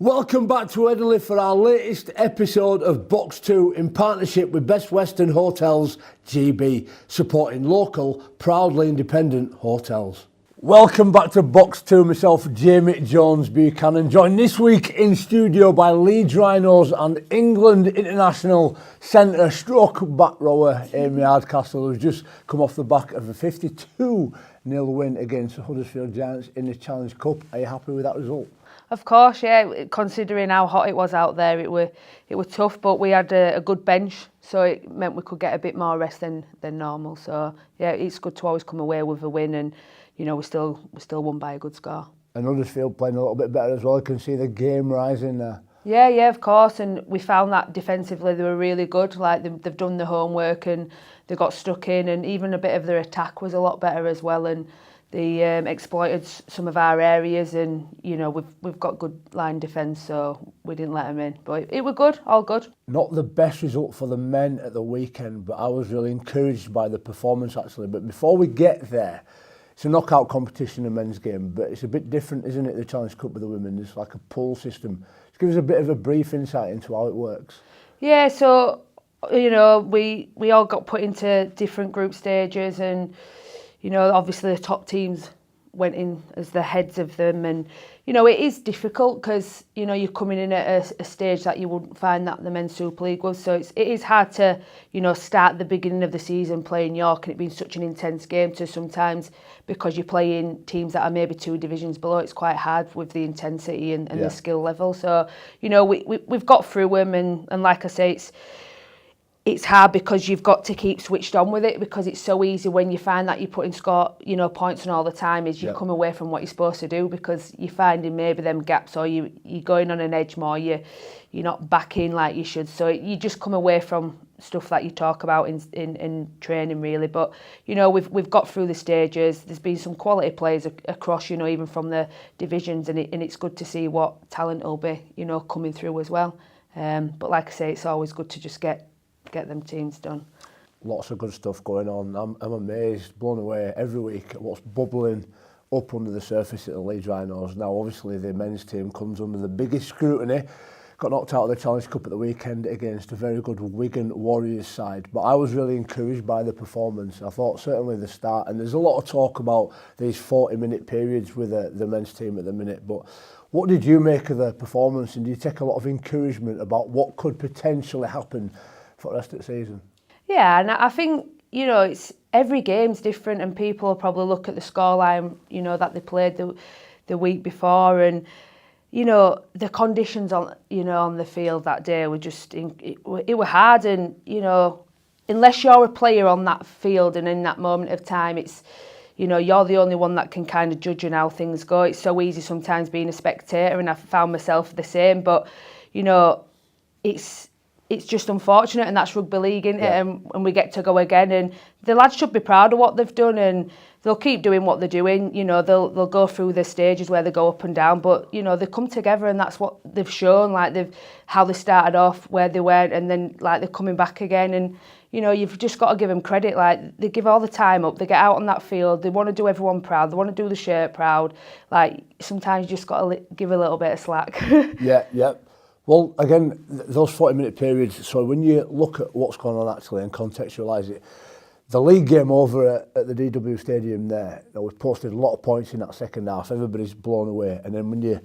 Welcome back to Edinburgh for our latest episode of Box 2 in partnership with Best Western Hotels GB, supporting local, proudly independent hotels. Welcome back to Box 2, myself, Jamie Jones Buchanan, joined this week in studio by Leeds Rhinos and England international centre stroke back rower Amy Hardcastle, who's just come off the back of a 52-0 win against the Huddersfield Giants in the Challenge Cup. Are you happy with that result? Of course, yeah. Considering how hot it was out there, it were tough, but we had a good bench, so it meant we could get a bit more rest than normal. So yeah, it's good to always come away with a win, and you know we still won by a good score. And Huddersfield playing a little bit better as well. You can see the game rising there. Yeah, of course, and we found that defensively they were really good. Like they've done the homework and they got stuck in, and even a bit of their attack was a lot better as well. And they exploited some of our areas, and you know we've got good line defence, so we didn't let them in. But it were good, all good. Not the best result for the men at the weekend, but I was really encouraged by the performance actually. But before we get there, it's a knockout competition, a men's game, but it's a bit different, isn't it? The Challenge Cup with the women, it's like a pool system. Just give us a bit of a brief insight into how it works. Yeah, so you know we all got put into different group stages, and you know, obviously the top teams went in as the heads of them, and you know it is difficult because you know you're coming in at a stage that you wouldn't find that the Men's Super League was. So it is hard to you know start the beginning of the season playing York and it being such an intense game to sometimes, because you're playing teams that are maybe 2 divisions below. It's quite hard with the intensity and the skill level. So you know we've got through them, and like I say, it's hard because you've got to keep switched on with it, because it's so easy when you find that you're putting points on all the time, is you come away from what you're supposed to do because you're finding maybe them gaps, or you're going on an edge more, you're not backing like you should. So you just come away from stuff that you talk about in training really. But you know we've got through the stages. There's been some quality players across, you know, even from the divisions, and it's good to see what talent will be, you know, coming through as well. But like I say, it's always good to just get them teams done. Lots of good stuff going on. I'm amazed, blown away every week at what's bubbling up under the surface at the Leeds Rhinos. Now obviously the men's team comes under the biggest scrutiny. Got knocked out of the Challenge Cup at the weekend against a very good Wigan Warriors side, but I was really encouraged by the performance. I thought certainly the start, and there's a lot of talk about these 40-minute periods with the men's team at the minute, but what did you make of the performance, and do you take a lot of encouragement about what could potentially happen for the rest of the season? Yeah, and I think, you know, it's every game's different, and people will probably look at the scoreline, you know, that they played the week before, and you know the conditions on the field that day were just it were hard, and you know unless you're a player on that field and in that moment of time, it's you know you're the only one that can kind of judge on how things go. It's so easy sometimes being a spectator, and I found myself the same, but you know it's just unfortunate, and that's rugby league, isn't it? And we get to go again, and the lads should be proud of what they've done, and they'll keep doing what they're doing. You know, they'll go through the stages where they go up and down, but you know they come together, and that's what they've shown. Like how they started off, where they went, and then like they're coming back again. And you know you've just got to give them credit. Like they give all the time up, they get out on that field, they want to do everyone proud, they want to do the shirt proud. Like sometimes you just got to give a little bit of slack. Yeah. Well, again, those 40-minute periods, so when you look at what's going on actually and contextualise it, the league game over at the DW Stadium there, you know, we've posted a lot of points in that second half, everybody's blown away, and then when you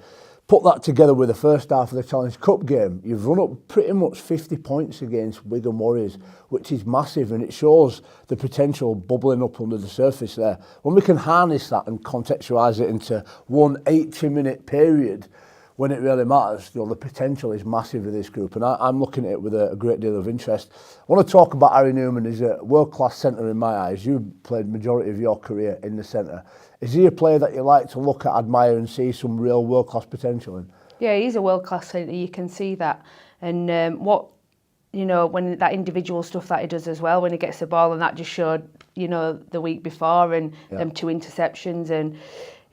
put that together with the first half of the Challenge Cup game, you've run up pretty much 50 points against Wigan Warriors, which is massive, and it shows the potential bubbling up under the surface there. When we can harness that and contextualise it into one 80-minute period, when it really matters, you know, the potential is massive with this group, and I'm looking at it with a great deal of interest. I want to talk about Harry Newman. He's a world-class centre in my eyes. You played majority of your career in the centre. Is he a player that you like to look at, admire, and see some real world-class potential in? Yeah, he's a world-class centre. You can see that, and when that individual stuff that he does as well, when he gets the ball, and that just showed, you know, the week before, and them 2 interceptions, and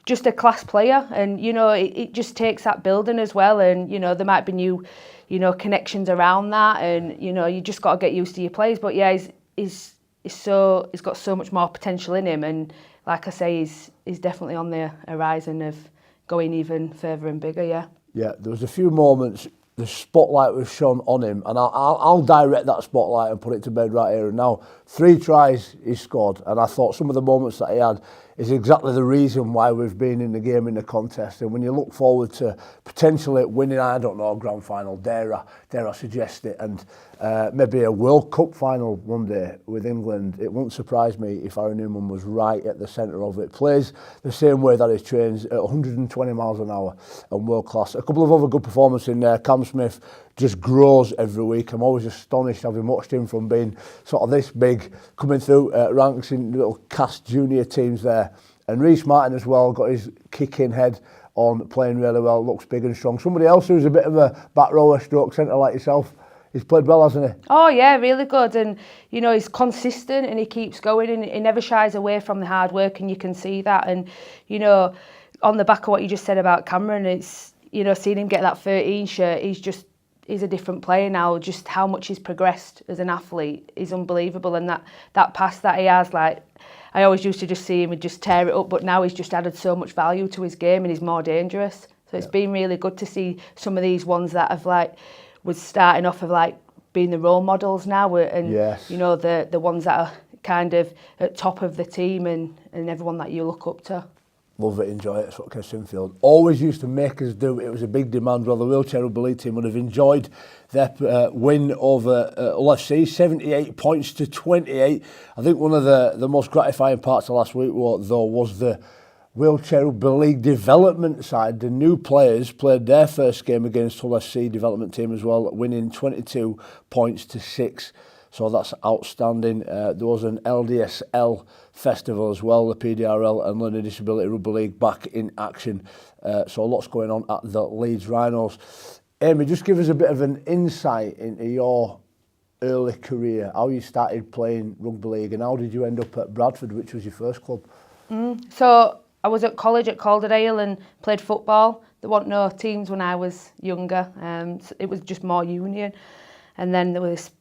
just a class player. And you know it just takes that building as well, and you know there might be new connections around that, and you know you just got to get used to your players. But yeah, he's got so much more potential in him, and like I say, he's definitely on the horizon of going even further and bigger. Yeah, there was a few moments the spotlight was shone on him, and I'll direct that spotlight and put it to bed right here and now. 3 tries he scored, and I thought some of the moments that he had is exactly the reason why we've been in the game, in the contest. And when you look forward to potentially winning, I don't know, a grand final, dare I suggest it, and maybe a World Cup final one day with England, it wouldn't surprise me if Aaron Newman was right at the centre of it. Plays the same way that he trains at 120 miles an hour and world class. A couple of other good performances in there. Cam Smith just grows every week. I'm always astonished having watched him from being sort of this big, coming through ranks in little cast junior teams there. And Reece Martin as well, got his kick-in head on, playing really well, looks big and strong. Somebody else who's a bit of a back rower stroke centre like yourself, he's played well, hasn't he? Oh yeah, really good. And you know, he's consistent and he keeps going and he never shies away from the hard work, and you can see that. And you know, on the back of what you just said about Cameron, it's, you know, seeing him get that 13 shirt, he's a different player now. Just how much he's progressed as an athlete is unbelievable. And that pass that he has, like, I always used to just see him and just tear it up, but now he's just added so much value to his game and he's more dangerous. So it's been really good to see some of these ones that have like was starting off of like being the role models now, and you know, the ones that are kind of at top of the team and everyone that you look up to. Love it, enjoy it. That's what Chris Sinfield always used to make us do. It was a big demand. Well, the wheelchair rugby league team would have enjoyed their win over LFC, 78 points to 28. I think one of the most gratifying parts of last week, though, was the wheelchair rugby league development side. The new players played their first game against Hull FC development team as well, winning 22 points to 6. So that's outstanding. There was an LDSL festival as well, the PDRL and Learning Disability Rugby League back in action. So lots going on at the Leeds Rhinos. Amy, just give us a bit of an insight into your early career, how you started playing rugby league and how did you end up at Bradford, which was your first club? So I was at college at Calderdale and played football. There weren't no teams when I was younger. So it was just more union. And then there was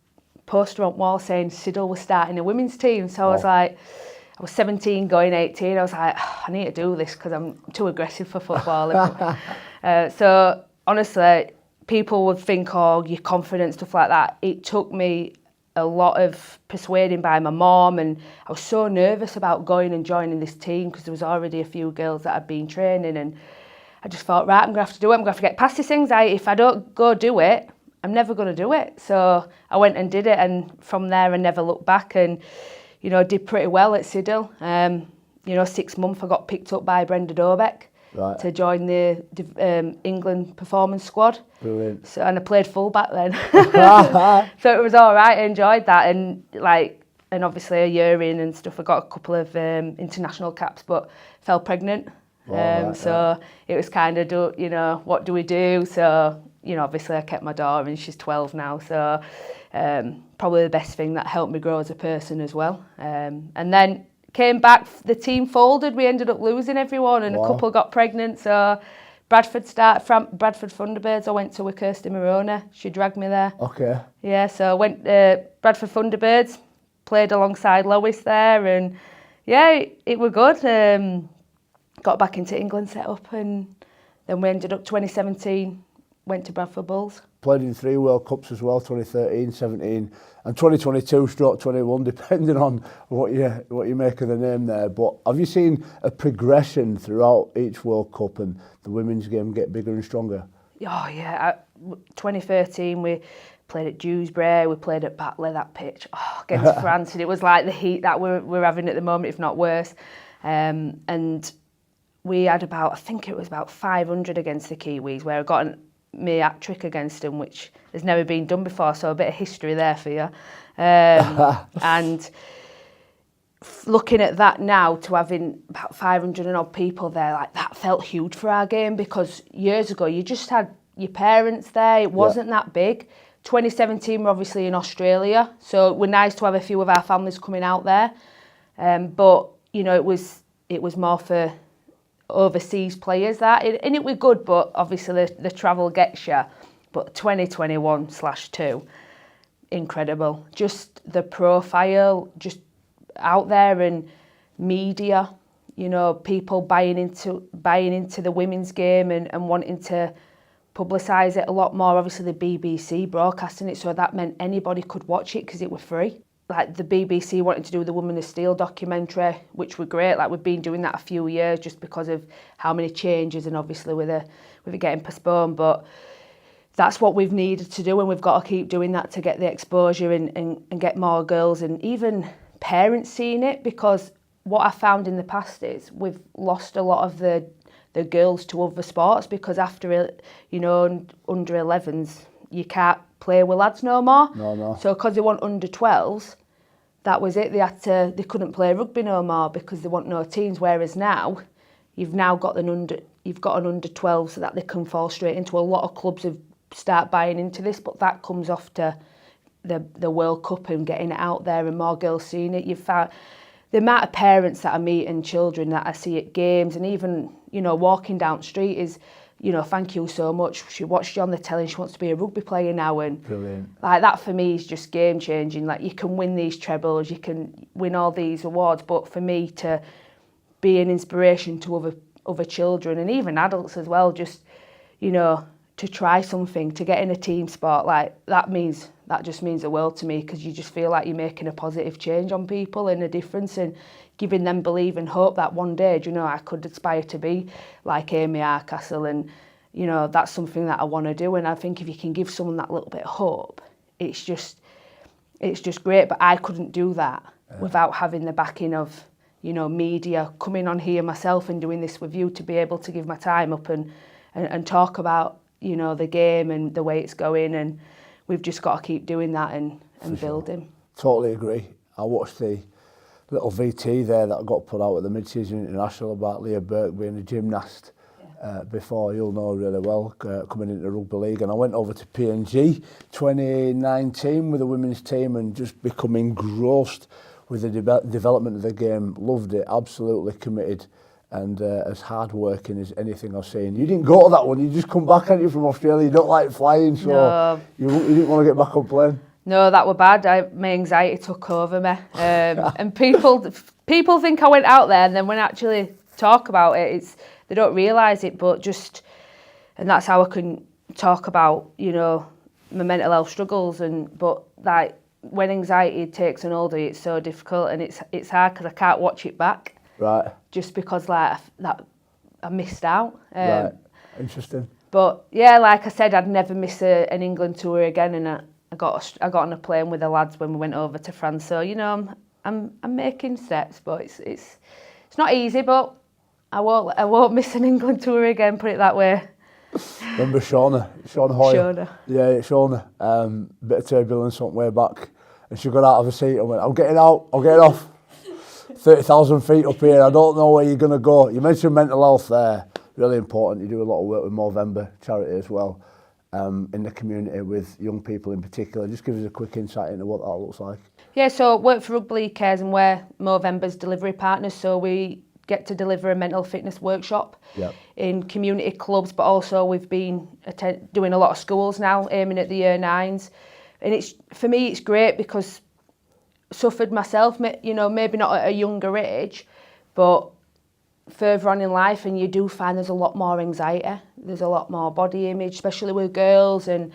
poster on wall saying Siddle was starting a women's team. So I was like, I was 17 going 18. I was like, I need to do this because I'm too aggressive for football. So honestly, people would think, oh, your confidence, stuff like that. It took me a lot of persuading by my mom, and I was so nervous about going and joining this team because there was already a few girls that had been training, and I just thought, right, I'm going to have to do it. I'm going to have to get past this anxiety. If I don't go do it, I'm never going to do it. So I went and did it, and from there I never looked back, and you know, did pretty well at Siddle. You know, 6 months I got picked up by Brenda Dobeck to join the England performance squad. Brilliant. So, and I played full-back then. So it was all right. I enjoyed that, and obviously a year in and stuff, I got a couple of international caps, but fell pregnant. It was kind of, you know, what do we do? So, you know, obviously I kept my daughter and she's 12 now. So probably the best thing that helped me grow as a person as well. And then came back, the team folded. We ended up losing everyone and a couple got pregnant. So Bradford Bradford Thunderbirds. I went to with Kirsty Morona. She dragged me there. Okay. Yeah, so I went Bradford Thunderbirds, played alongside Lois there, and yeah, it was good. Got back into England set up, and then we ended up 2017, went to Bradford Bulls. Played in 3 World Cups as well, 2013, 17 and 2022/21, depending on what you make of the name there. But have you seen a progression throughout each World Cup and the women's game get bigger and stronger? Oh yeah, 2013 we played at Dewsbury, we played at Batley, that pitch, against France, and it was like the heat that we're having at the moment, if not worse. And we had I think it was about 500 against the Kiwis, where I got me hat-trick against them, which has never been done before, so a bit of history there for you. And looking at that now, to having about 500 and odd people there, like that felt huge for our game, because years ago you just had your parents there, it wasn't that big. 2017 we're obviously in Australia, so it was nice to have a few of our families coming out there. But, you know, it was more for overseas players and it was good, but obviously the travel gets you. But 2021/2, incredible. Just the profile, just out there, and media, you know, people buying into the women's game and wanting to publicise it a lot more. Obviously the BBC broadcasting it, so that meant anybody could watch it because it was free. Like the BBC wanted to do the Woman of Steel documentary, which were great. Like we've been doing that a few years just because of how many changes and obviously with it getting postponed. But that's what we've needed to do, and we've got to keep doing that to get the exposure and get more girls and even parents seeing it, because what I found in the past is we've lost a lot of the girls to other sports, because after, you know, under 11s, you can't play with lads no more. No. So because they want under 12s, that was it. They couldn't play rugby no more because they want no teams. Whereas now, you've got an under 12 so that they can fall straight into. A lot of clubs have start buying into this, but that comes off to the World Cup and getting it out there and more girls seeing it. You've found the amount of parents that I meet and children that I see at games, and even, you know, walking down the street is, you know, thank you so much. She watched you on the telly and she wants to be a rugby player now. And brilliant. Like that for me is just game changing. Like you can win these trebles, you can win all these awards, but for me to be an inspiration to other children and even adults as well, just, you know, to try something, to get in a team sport, like that just means the world to me, because you just feel like you're making a positive change on people and a difference, and giving them belief and hope that one day, you know, I could aspire to be like Amy Hardcastle, and, you know, that's something that I want to do. And I think if you can give someone that little bit of hope, it's just great. But I couldn't do that without having the backing of, you know, media, coming on here myself and doing this with you, to be able to give my time up and talk about, you know, the game and the way it's going. And we've just got to keep doing that and building. Totally agree. I watched the little VT there that got put out at the mid-season international about Leah Burke being a gymnast before, you'll know really well, coming into rugby league. And I went over to PNG 2019 with the women's team and just become engrossed with the development of the game. Loved it, absolutely committed, and as hard working as anything I've seen. You didn't go to that one, you just come back, hadn't you, from Australia? You don't like flying, so no. you didn't want to get back on plane. No, that were bad. My anxiety took over me. And people think I went out there, and then when I actually talk about it, they don't realise it, but and that's how I can talk about, you know, my mental health struggles. But like when anxiety takes an hold, it's so difficult, and it's hard because I can't watch it back. Right. Just because like that I missed out. Right. Interesting. But yeah, like I said, I'd never miss an England tour again, and I got on a plane with the lads when we went over to France. So, you know, I'm making steps, but it's not easy, but I won't miss an England tour again, put it that way. Remember Shauna Hoyle? Shauna. Yeah, Shauna. Bit of turbulence on the way back, and she got out of her seat and went, I'm getting off. 30,000 feet up here, I don't know where you're going to go. You mentioned mental health there, really important. You do a lot of work with Movember charity as well, in the community with young people in particular. Just give us a quick insight into what that looks like. Yeah, so work for Rugby League Cares, and we're Movember's delivery partners, so we get to deliver a mental fitness workshop in community clubs, but also we've been doing a lot of schools now, aiming at the year 9s. And for me, it's great because suffered myself, you know, maybe not at a younger age, but further on in life, and you do find there's a lot more anxiety, there's a lot more body image, especially with girls, and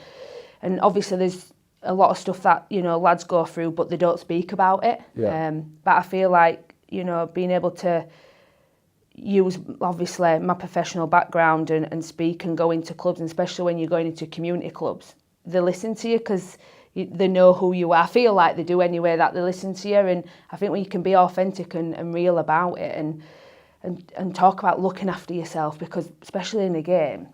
obviously there's a lot of stuff that, you know, lads go through, but they don't speak about it. But I feel like, you know, being able to use obviously my professional background and speak and go into clubs, and especially when you're going into community clubs, they listen to you because they know who you are. I feel like they do anyway, that they listen to you. And I think when you can be authentic and real about it and talk about looking after yourself, because especially in a game,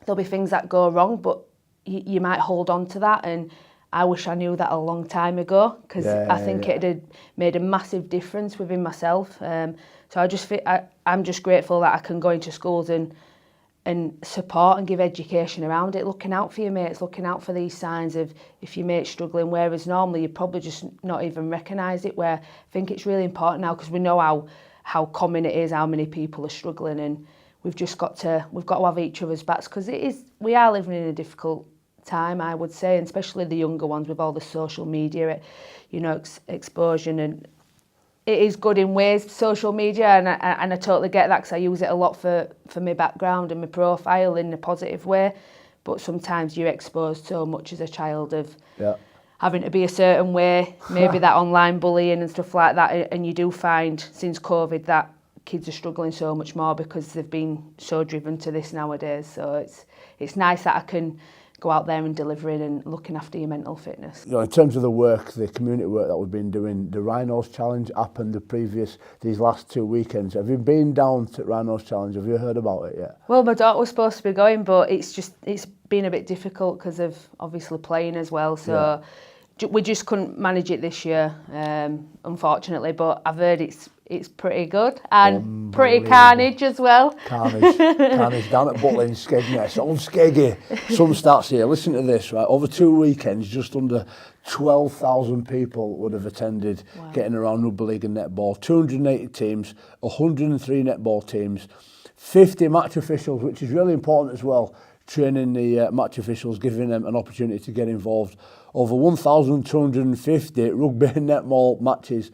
there'll be things that go wrong, but you might hold on to that. And I wish I knew that a long time ago, because I think it had made a massive difference within myself. So I'm just grateful that I can go into schools and support and give education around it, looking out for your mates, looking out for these signs of if your mate's struggling, whereas normally you probably just not even recognise it, where I think it's really important now, because we know how common it is, how many people are struggling, and we've got to have each other's backs, because we are living in a difficult time, I would say, and especially the younger ones with all the social media, you know, exposure. And it is good in ways, social media, and I totally get that, because I use it a lot for my background and my profile in a positive way. but sometimes you're exposed so much as a child of Yeah. having to be a certain way, maybe that online bullying and stuff like that. And you do find since COVID that kids are struggling so much more because they've been so driven to this nowadays. So it's nice that I can go out there and delivering and looking after your mental fitness. You know, in terms of the work, the community work that we've been doing, the Rhinos Challenge happened these last 2 weekends. Have you been down to Rhinos Challenge? Have you heard about it yet? Well, my daughter was supposed to be going, but it's been a bit difficult because of obviously playing as well. So we just couldn't manage it this year, unfortunately. But I've heard it's pretty good and pretty carnage as well. Carnage down at Butlin, Skegness, on Skeggy. Some stats here. Listen to this, right? Over 2 weekends, just under 12,000 people would have attended getting around rugby league and netball. 280 teams, 103 netball teams, 50 match officials, which is really important as well. Training the match officials, giving them an opportunity to get involved. Over 1,250 rugby and netball matches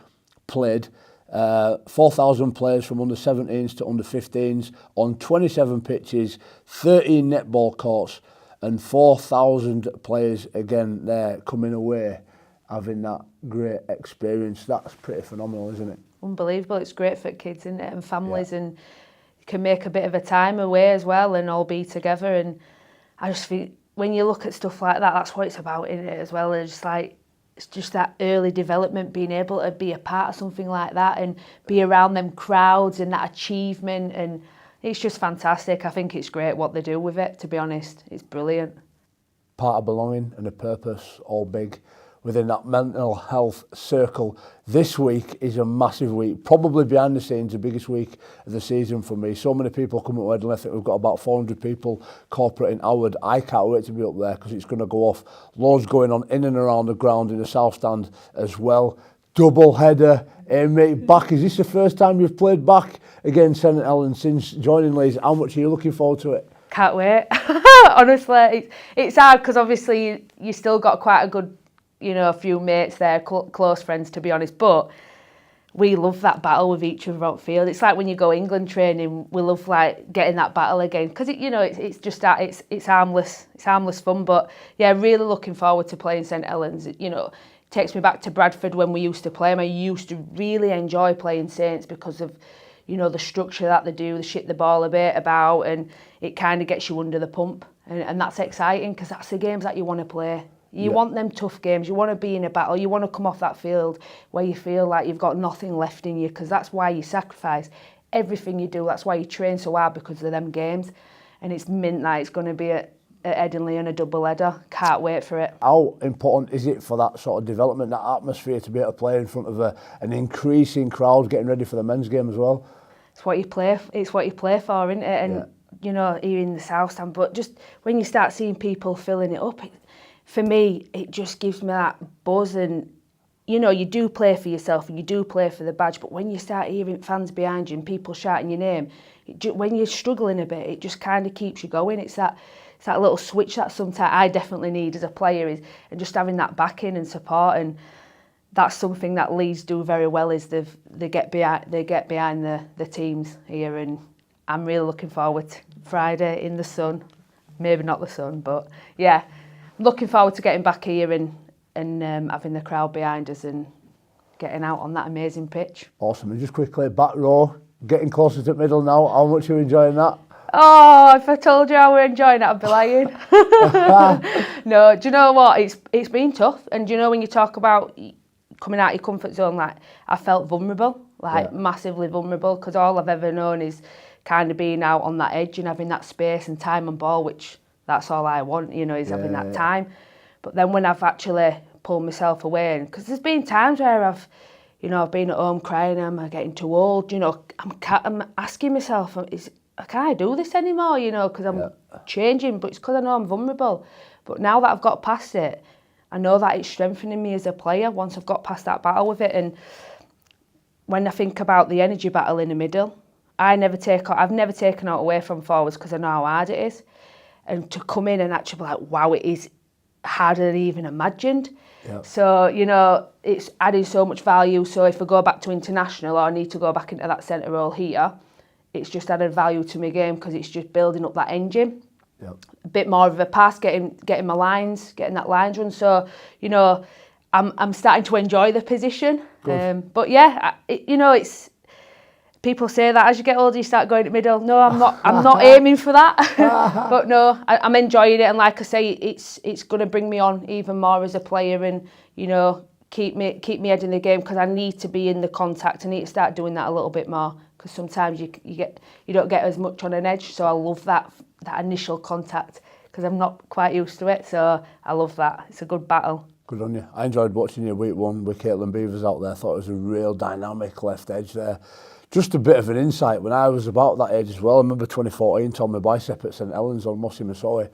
played. 4,000 players from under 17s to under 15s on 27 pitches, 13 netball courts, and 4,000 players again there coming away having that great experience. That's pretty phenomenal, isn't it? Unbelievable. It's great for kids, isn't it, and families, and you can make a bit of a time away as well and all be together. And I just think when you look at stuff like that, that's what it's about, isn't it, as well. It's just that early development, being able to be a part of something like that and be around them crowds and that achievement, and it's just fantastic. I think it's great what they do with it, to be honest. It's brilliant. Part of belonging and a purpose, all big within that mental health circle. This week is a massive week, probably behind the scenes the biggest week of the season for me. So many people coming to Edinburgh. I think we've got about 400 people corporate in Howard. I can't wait to be up there because it's going to go off. Loads going on in and around the ground in the South Stand as well. Double header. Mate, back. Is this the first time you've played back against St Helens since joining Leeds? How much are you looking forward to it? Can't wait. Honestly, it's hard because obviously you still got quite a good, a few mates there, close friends, to be honest, but we love that battle with each other on field. It's like when you go England training, we love like getting that battle again because it's just that it's harmless fun. But yeah, really looking forward to playing St Helens. It takes me back to Bradford when we used to play them. I used to really enjoy playing Saints because of the structure that they do, they shit the ball a bit about, and it kind of gets you under the pump, and that's exciting because that's the games that you want to play. You want them tough games. You want to be in a battle. You want to come off that field where you feel like you've got nothing left in you, because that's why you sacrifice everything you do. That's why you train so hard, because of them games. And it's mint that it's going to be at Edinburgh and a double header. Can't wait for it. How important is it for that sort of development, that atmosphere, to be able to play in front of an increasing crowd, getting ready for the men's game as well? It's what you play. It's what you play for, isn't it? And here in the South Stand, but just when you start seeing people filling it up, for me, it just gives me that buzz. And you do play for yourself and you do play for the badge, but when you start hearing fans behind you and people shouting your name, when you're struggling a bit, it just kind of keeps you going. It's that little switch that sometimes I definitely need as a player, and just having that backing and support. And that's something that Leeds do very well, is they get behind the teams here. And I'm really looking forward to Friday in the sun. Maybe not the sun, but yeah, looking forward to getting back here and having the crowd behind us and getting out on that amazing pitch. Awesome. And just quickly, back row, getting closer to middle now. How much are you enjoying that? Oh, if I told you I were enjoying it, I'd be lying. No, do you know what? It's been tough. And do you know when you talk about coming out of your comfort zone, like I felt vulnerable, massively vulnerable, because all I've ever known is kind of being out on that edge and having that space and time on ball, which that's all I want, is having that time. But then when I've actually pulled myself away, because there's been times where I've been at home crying, am I getting too old? I'm asking myself, can I do this anymore? Because I'm changing, but it's because I know I'm vulnerable. But now that I've got past it, I know that it's strengthening me as a player once I've got past that battle with it. And when I think about the energy battle in the middle, I've never taken out away from forwards because I know how hard it is. And to come in and actually be like, wow, it is harder than even imagined. Yep. So, it's adding so much value. So if I go back to international, or I need to go back into that centre role here, it's just added value to my game, because it's just building up that engine. a bit more of a pass, getting my lines, getting that lines run. So, you know, I'm starting to enjoy the position. But yeah, it's people say that as you get older you start going to middle. No, I'm not aiming for that. But no, I'm enjoying it, and like I say, it's going to bring me on even more as a player, and you know, keep me head in the game, because I need to be in the contact. I need to start doing that a little bit more, because sometimes you don't get as much on an edge. So I love that initial contact, because I'm not quite used to it. So I love that. It's a good battle. Good on you. I enjoyed watching you week one with Caitlin Beavers out there. I thought it was a real dynamic left edge there. Just a bit of an insight, when I was about that age as well, I remember 2014, tore my bicep at St Helens on Mossy Masoe,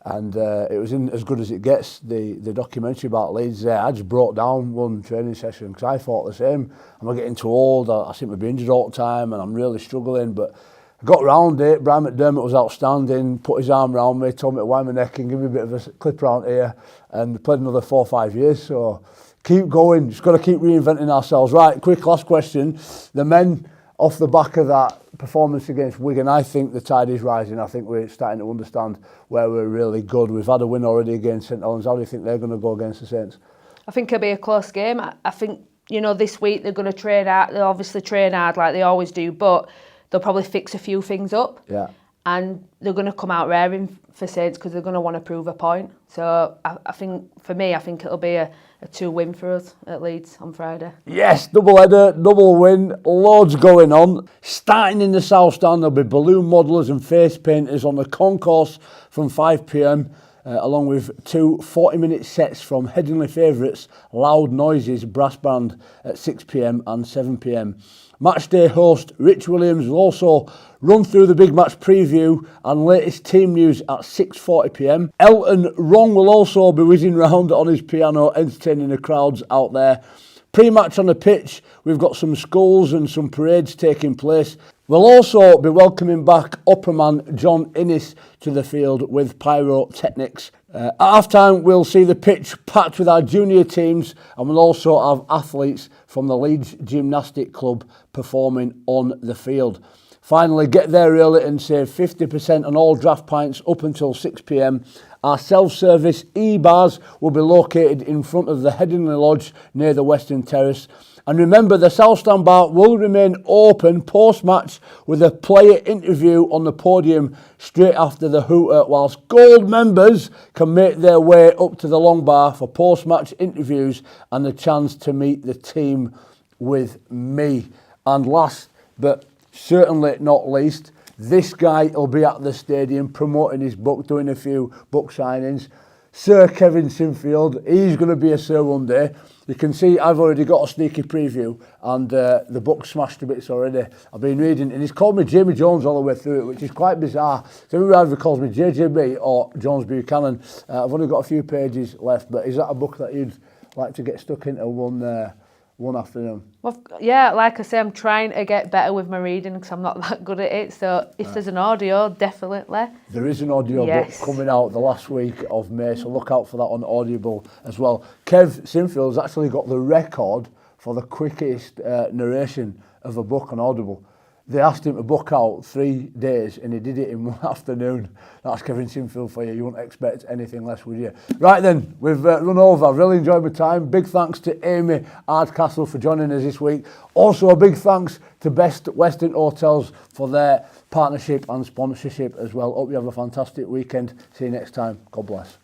and it was in As Good As It Gets, the documentary about Leeds there. I just broke down one training session, because I thought the same. I'm getting too old, I seem to be injured all the time, and I'm really struggling, but I got round it. Brian McDermott was outstanding, put his arm around me, told me to wind my neck and give me a bit of a clip around here, and played another 4 or 5 years. So keep going, just got to keep reinventing ourselves. Right, quick last question. The men, off the back of that performance against Wigan, I think the tide is rising. I think we're starting to understand where we're really good. We've had a win already against St Helens. How do you think they're going to go against the Saints? I think it'll be a close game. I think, you know, this week they're going to train hard. They'll obviously train hard like they always do, but they'll probably fix a few things up. Yeah. And they're going to come out raring for Saints, because they're going to want to prove a point. So I think, for me, I think it'll be a 2-win for us at Leeds on Friday. Yes, double header, double win, loads going on. Starting in the South Stand, there'll be balloon modellers and face painters on the concourse from 5 p.m, along with 2 40-minute sets from Headingley favourites, Loud Noises brass band at 6 p.m. and 7 p.m. Matchday host Rich Williams will also run through the big match preview and latest team news at 6:40 p.m. Elton Wrong will also be whizzing round on his piano, entertaining the crowds out there. Pre-match on the pitch, we've got some skulls and some parades taking place. We'll also be welcoming back Upperman John Innes to the field with pyrotechnics. At half-time, we'll see the pitch packed with our junior teams, and we'll also have athletes from the Leeds Gymnastic Club performing on the field. Finally, get there early and save 50% on all draft pints up until 6 p.m. Our self-service e-bars will be located in front of the Headingley Lodge near the Western Terrace. And remember, the South Stand bar will remain open post-match with a player interview on the podium straight after the hooter, whilst gold members can make their way up to the long bar for post-match interviews and the chance to meet the team with me. And last but certainly not least, this guy will be at the stadium promoting his book, doing a few book signings. Sir Kevin Sinfield, he's going to be a Sir one day. You can see I've already got a sneaky preview, and the book's smashed to bits already. I've been reading, and he's called me Jamie Jones all the way through it, which is quite bizarre. So everyone either calls me JJB or Jones Buchanan. I've only got a few pages left, but is that a book that you'd like to get stuck into one afternoon? Well, yeah, like I say, I'm trying to get better with my reading, because I'm not that good at it. So if there's an audio, definitely. There is an audio book coming out the last week of May, so look out for that on Audible as well. Kev Sinfield's actually got the record for the quickest narration of a book on Audible. They asked him to book out 3 days, and he did it in one afternoon. That's Kevin Sinfield for you. You wouldn't expect anything less, would you? Right then, we've run over. I've really enjoyed my time. Big thanks to Amy Hardcastle for joining us this week. Also, a big thanks to Best Western Hotels for their partnership and sponsorship as well. Hope you have a fantastic weekend. See you next time. God bless.